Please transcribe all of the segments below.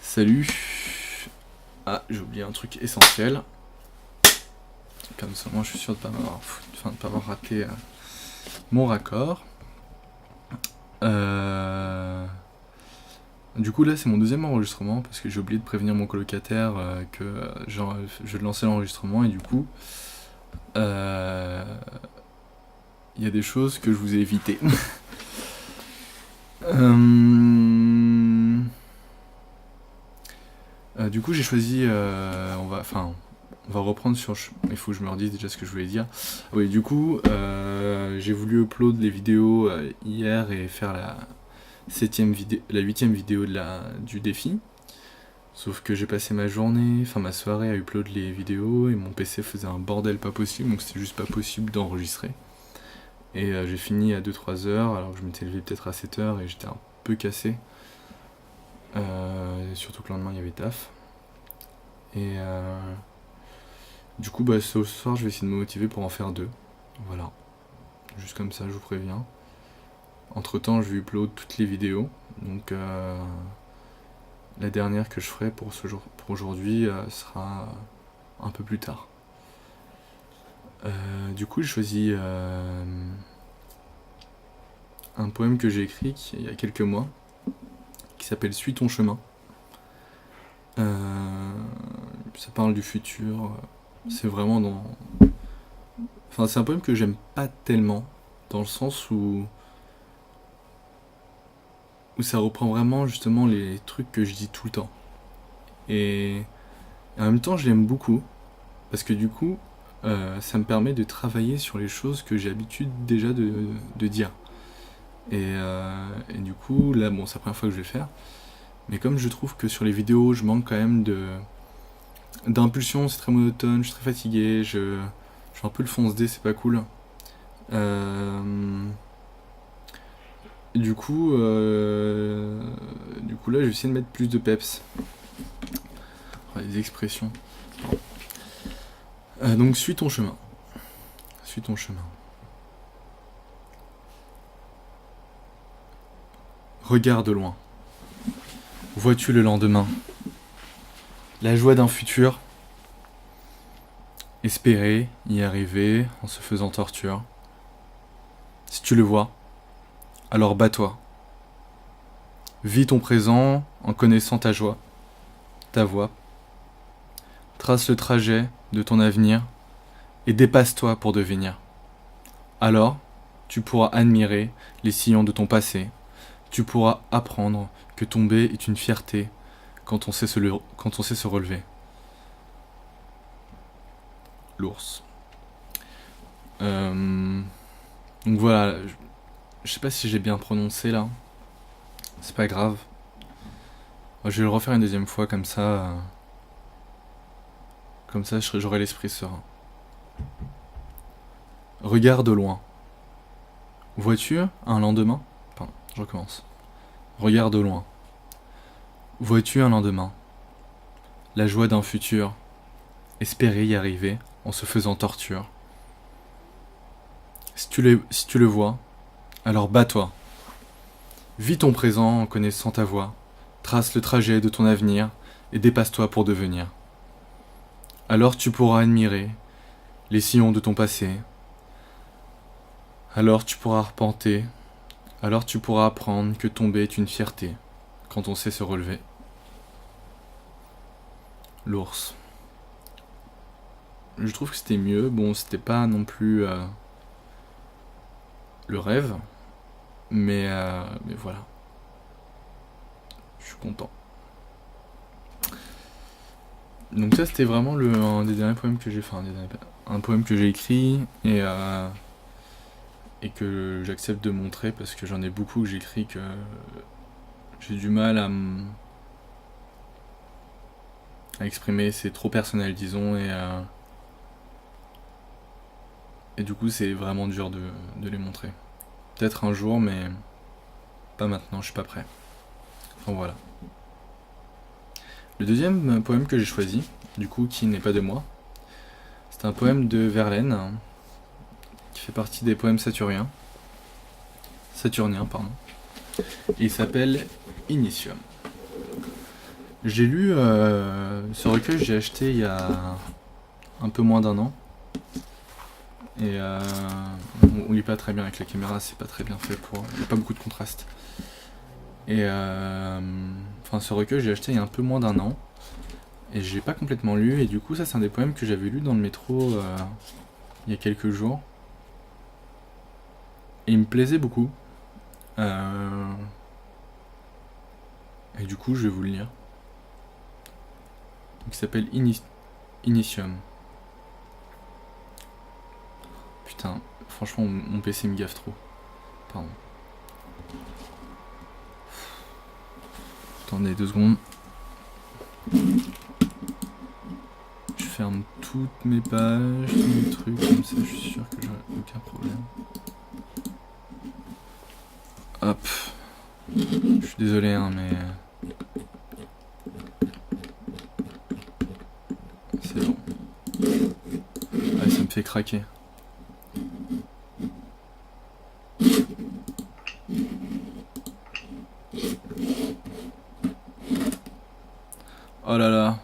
Salut. Ah, j'ai oublié un truc essentiel. Comme ça, moi je suis sûr de ne pas avoir raté mon raccord. Du coup là c'est mon deuxième enregistrement parce que j'ai oublié de prévenir mon colocataire que je lançais l'enregistrement et du coup il y a des choses que je vous ai évitées. Du coup j'ai choisi, on va reprendre sur... Il faut que je me redise déjà ce que je voulais dire. Oui, du coup j'ai voulu upload les vidéos hier et faire la 8ème vidéo du défi. Sauf que j'ai passé ma soirée à upload les vidéos et mon PC faisait un bordel pas possible, donc c'était juste pas possible d'enregistrer. Et j'ai fini à 2-3 heures, alors que je m'étais levé peut-être à 7 heures et j'étais un peu cassé. Surtout que le lendemain il y avait taf. Et du coup ce soir je vais essayer de me motiver pour en faire 2. Voilà. Juste comme ça je vous préviens. Entre temps je vais upload toutes les vidéos. Donc la dernière que je ferai pour aujourd'hui sera un peu plus tard. Du coup j'ai choisi un poème que j'ai écrit il y a quelques mois qui s'appelle Suis ton chemin. Ça parle du futur. C'est vraiment dans... Enfin c'est un poème que j'aime pas tellement, dans le sens où ça reprend vraiment justement les trucs que je dis tout le temps. Et en même temps je l'aime beaucoup, parce que du coup ça me permet de travailler sur les choses que j'ai l'habitude déjà de dire. Et du coup là bon c'est la première fois que je vais le faire, mais comme je trouve que sur les vidéos je manque quand même d'impulsion, c'est très monotone, je suis très fatigué, je suis un peu le fonce-dé, c'est pas cool. Du coup là je vais essayer de mettre plus de peps. Les expressions. Donc suis ton chemin. Suis ton chemin. Regarde loin. Vois-tu le lendemain? La joie d'un futur. Espérer y arriver en se faisant torture. Si tu le vois, alors bats-toi. Vis ton présent en connaissant ta joie, ta voix. Trace le trajet de ton avenir et dépasse-toi pour devenir. Alors, tu pourras admirer les sillons de ton passé. Tu pourras apprendre que tomber est une fierté quand on sait se relever. L'ours. Donc voilà, je sais pas si j'ai bien prononcé là. C'est pas grave. Je vais le refaire une deuxième fois comme ça. Comme ça, j'aurai l'esprit serein. Regarde au loin. Vois-tu un lendemain? Pardon, je recommence. Regarde au loin. Vois-tu un lendemain? La joie d'un futur. Espérer y arriver en se faisant torture. Si tu le vois, alors bats-toi. Vis ton présent en connaissant ta voie. Trace le trajet de ton avenir et dépasse-toi pour devenir. Alors tu pourras admirer les sillons de ton passé. Alors tu pourras arpenter. Alors tu pourras apprendre que tomber est une fierté quand on sait se relever. L'ours. Je trouve que c'était mieux. Bon, c'était pas non plus le rêve, mais voilà. Je suis content. Donc ça, c'était vraiment un des derniers poèmes que j'ai fait, un poème que j'ai écrit et que j'accepte de montrer parce que j'en ai beaucoup que j'écris que j'ai du mal à exprimer. C'est trop personnel, disons, et du coup c'est vraiment dur de les montrer. Peut-être un jour, mais pas maintenant, je suis pas prêt. Donc voilà. Le deuxième poème que j'ai choisi, du coup qui n'est pas de moi, c'est un poème de Verlaine, qui fait partie des poèmes saturniens, et il s'appelle Initium. J'ai lu ce recueil, j'ai acheté il y a un peu moins d'un an. Et on lit pas très bien avec la caméra, c'est pas très bien fait pour. Il n'y a pas beaucoup de contraste. Et enfin, ce recueil, j'ai acheté il y a un peu moins d'un an. Et j'ai pas complètement lu. Et du coup, ça, c'est un des poèmes que j'avais lu dans le métro il y a quelques jours. Et il me plaisait beaucoup. Et du coup, je vais vous le lire. Donc, il s'appelle Initium. Putain, franchement, mon PC me gaffe trop. Pardon. Attendez 2 secondes. Je ferme toutes mes pages, tous mes trucs, comme ça je suis sûr que j'aurai aucun problème. Hop. Je suis désolé, hein, mais... C'est bon. Ah, ça me fait craquer. Oh là là.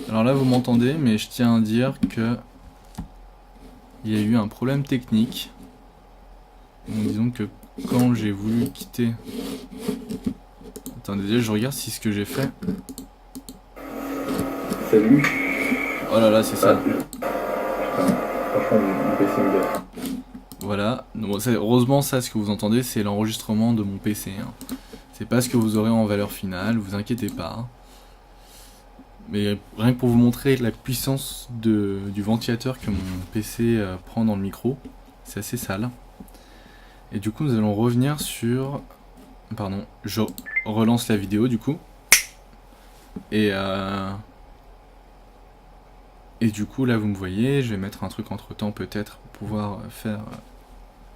Alors là, vous m'entendez, mais je tiens à dire que... il y a eu un problème technique. Donc, disons que quand j'ai voulu quitter... Attendez, déjà, je regarde si ce que j'ai fait... Salut. Oh là là, c'est ça. Franchement, mon PC me gaffe. Voilà. Bon, heureusement, ça, ce que vous entendez, c'est l'enregistrement de mon PC. Hein. C'est pas ce que vous aurez en valeur finale, vous inquiétez pas. Mais rien que pour vous montrer la puissance du ventilateur que mon PC prend dans le micro, c'est assez sale. Et du coup, nous allons revenir sur... Pardon, je relance la vidéo du coup. Et du coup, là, vous me voyez, je vais mettre un truc entre temps peut-être pour pouvoir faire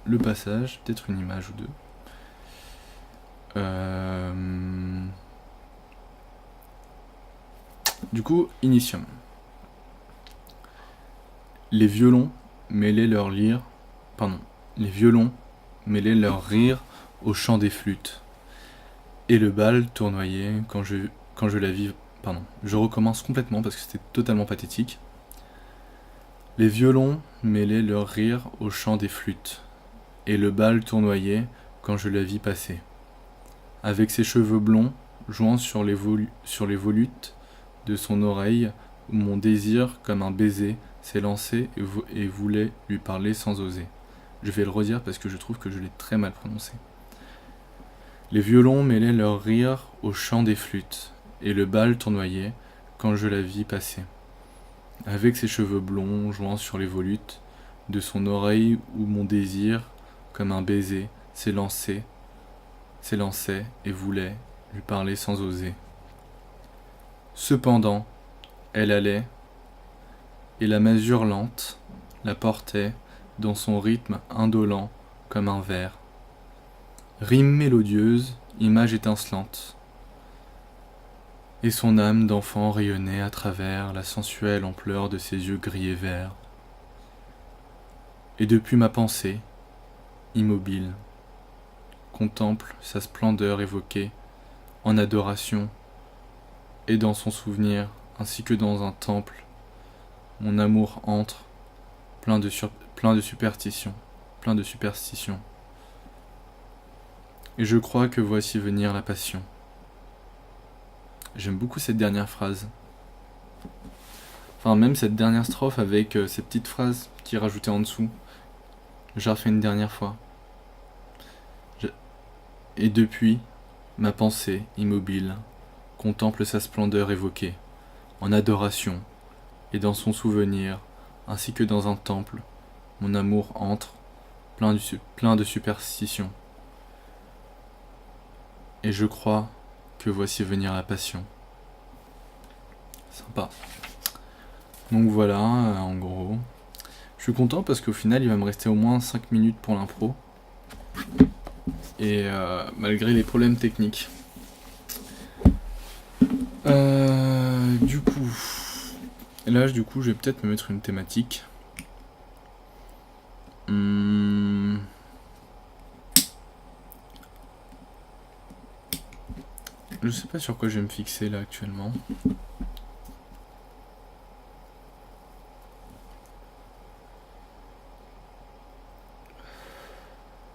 le passage, peut-être une image ou deux. Du coup, Initium. Les violons mêlaient leur lyre, pardon, les violons mêlaient leur rire au chant des flûtes. Et le bal tournoyait quand je la vis, pardon, je recommence complètement parce que c'était totalement pathétique. Les violons mêlaient leur rire au chant des flûtes. Et le bal tournoyait quand je la vis passer. Avec ses cheveux blonds, jouant sur les volutes de son oreille, où mon désir, comme un baiser, s'est lancé et voulait lui parler sans oser. Je vais le redire parce que je trouve que je l'ai très mal prononcé. Les violons mêlaient leur rire au chant des flûtes, et le bal tournoyait quand je la vis passer. Avec ses cheveux blonds, jouant sur les volutes de son oreille, où mon désir, comme un baiser, s'élançait et voulait lui parler sans oser. Cependant, elle allait, et la masure lente la portait dans son rythme indolent comme un vers. Rime mélodieuse, image étincelante, et son âme d'enfant rayonnait à travers la sensuelle ampleur de ses yeux gris et verts. Et depuis ma pensée, immobile, contemple sa splendeur évoquée en adoration, et dans son souvenir, ainsi que dans un temple, mon amour entre, plein de superstition. Et je crois que voici venir la passion. J'aime beaucoup cette dernière phrase. Enfin, même cette dernière strophe avec ces petites phrases qui est rajoutée en dessous. Je la refais une dernière fois. Et depuis, ma pensée, immobile, contemple sa splendeur évoquée, en adoration, et dans son souvenir, ainsi que dans un temple, mon amour entre, plein de superstition. Et je crois que voici venir la passion. Sympa. Donc voilà, en gros. Je suis content parce qu'au final, il va me rester au moins 5 minutes pour l'impro. Et malgré les problèmes techniques. Du coup... Là, du coup, je vais peut-être me mettre une thématique. Je sais pas sur quoi je vais me fixer là actuellement.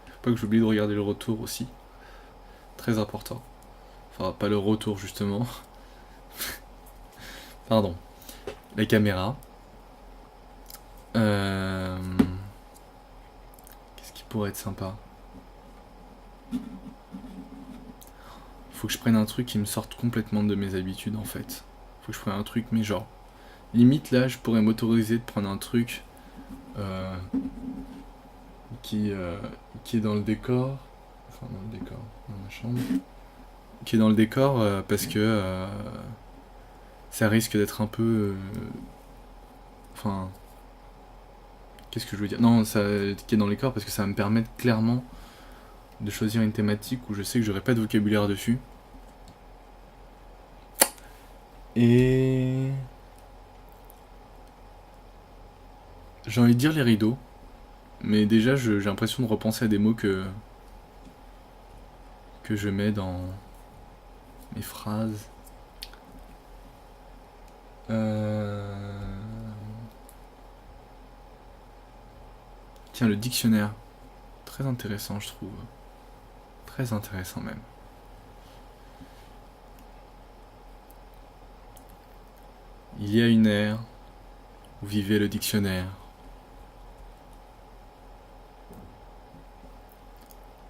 Faut pas que j'oublie de regarder le retour aussi. Très important. Enfin, pas le retour justement. Pardon. La caméra. Qu'est-ce qui pourrait être sympa? Faut que je prenne un truc qui me sorte complètement de mes habitudes en fait. Faut que je prenne un truc, mais genre. Limite là, je pourrais m'autoriser de prendre un truc qui est dans le décor. Enfin, dans le décor, dans ma chambre. Qui est dans le décor parce que ça risque d'être un peu. Enfin. Qu'est-ce que je veux dire? Non, ça qui est dans les corps parce que ça va me permettre clairement de choisir une thématique où je sais que j'aurai pas de vocabulaire dessus. Et j'ai envie de dire les rideaux, mais déjà j'ai l'impression de repenser à des mots que je mets dans mes phrases. Tiens, le dictionnaire. Très intéressant, je trouve. Très intéressant même. Il y a une ère où vivait le dictionnaire.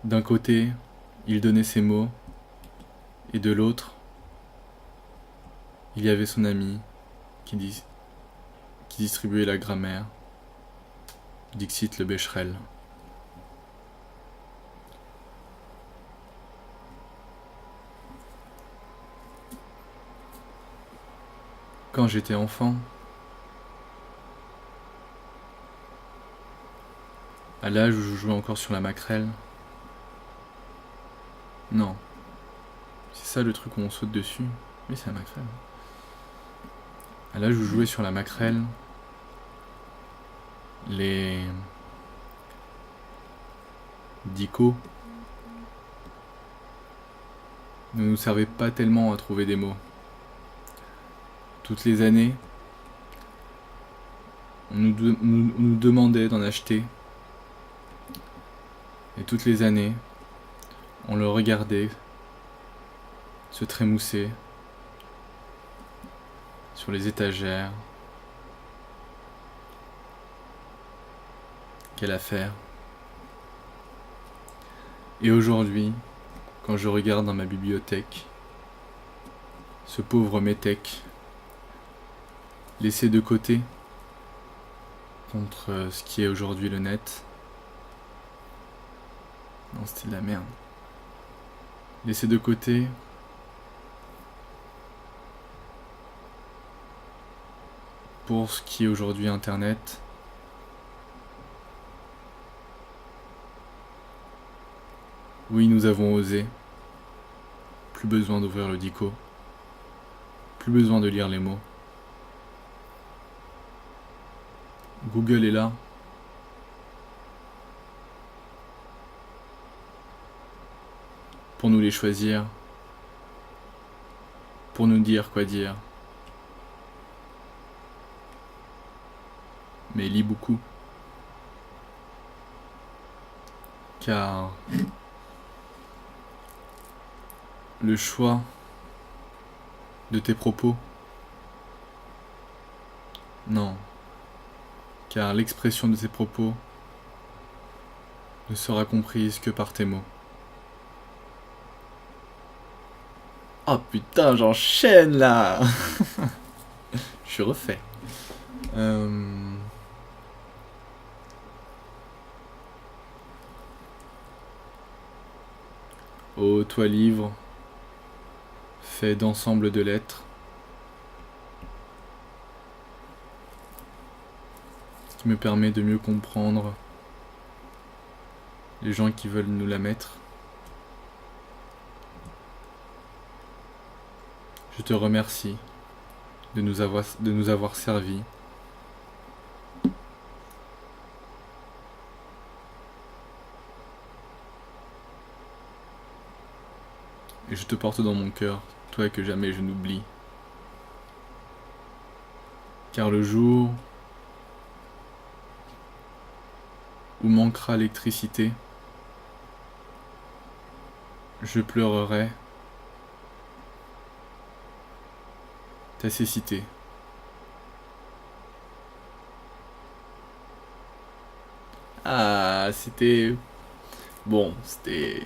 D'un côté, il donnait ses mots, et de l'autre, il y avait son ami qui distribuait la grammaire. Dixit le Becherel. Quand j'étais enfant, à l'âge où je jouais encore sur la maquerelle, non, c'est ça le truc où on saute dessus. Oui, c'est la maquerelle. À l'âge où je jouais sur la maquerelle, les dicos ne nous servaient pas tellement à trouver des mots. Toutes les années, on nous demandait d'en acheter. Et toutes les années, on le regardait se trémousser sur les étagères. Quelle affaire. Et aujourd'hui, quand je regarde dans ma bibliothèque, ce pauvre métèque, laissé de côté contre ce qui est aujourd'hui le net. Non, c'était de la merde. Laissé de côté pour ce qui est aujourd'hui Internet. Oui, nous avons osé. Plus besoin d'ouvrir le dico. Plus besoin de lire les mots. Google est là. Pour nous les choisir. Pour nous dire quoi dire. Mais lis beaucoup. Car le choix de tes propos, non, car l'expression de tes propos ne sera comprise que par tes mots. Oh putain, j'enchaîne là. Je suis refait. Ô toi livre, fait d'ensemble de lettres, qui me permet de mieux comprendre les gens qui veulent nous la mettre. Je te remercie de nous avoir servi. Et je te te porte dans mon cœur, toi que jamais je n'oublie. Car le jour où manquera l'électricité, je pleurerai ta cécité. Ah, c'était... Bon, c'était...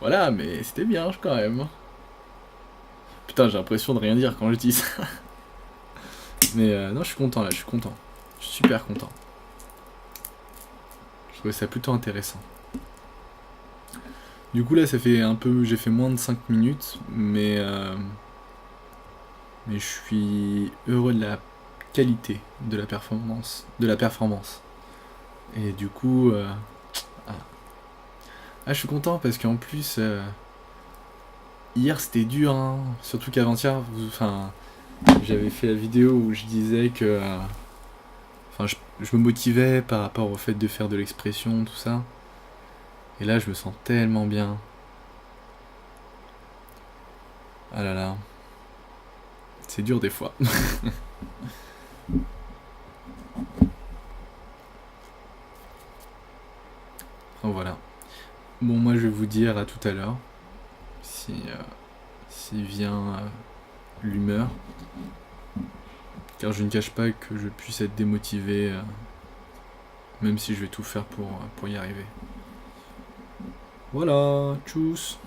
Voilà, mais c'était bien quand même. Putain, j'ai l'impression de rien dire quand je dis ça. Mais non, je suis content là, je suis content. Je suis super content. Je trouvais ça plutôt intéressant. Du coup là, ça fait un peu... J'ai fait moins de 5 minutes, mais je suis heureux de la qualité de la performance. Et du coup... Ah, je suis content parce qu'en plus... hier c'était dur, hein. Surtout qu'avant-hier, enfin... J'avais fait la vidéo où je disais que... Enfin, je me motivais par rapport au fait de faire de l'expression, tout ça. Et là, je me sens tellement bien. Ah là là. C'est dur des fois. Enfin, voilà. Bon, moi, je vais vous dire à tout à l'heure. Si vient l'humeur. Car je ne cache pas que je puisse être démotivé, même si je vais tout faire pour y arriver. Voilà, tchuss.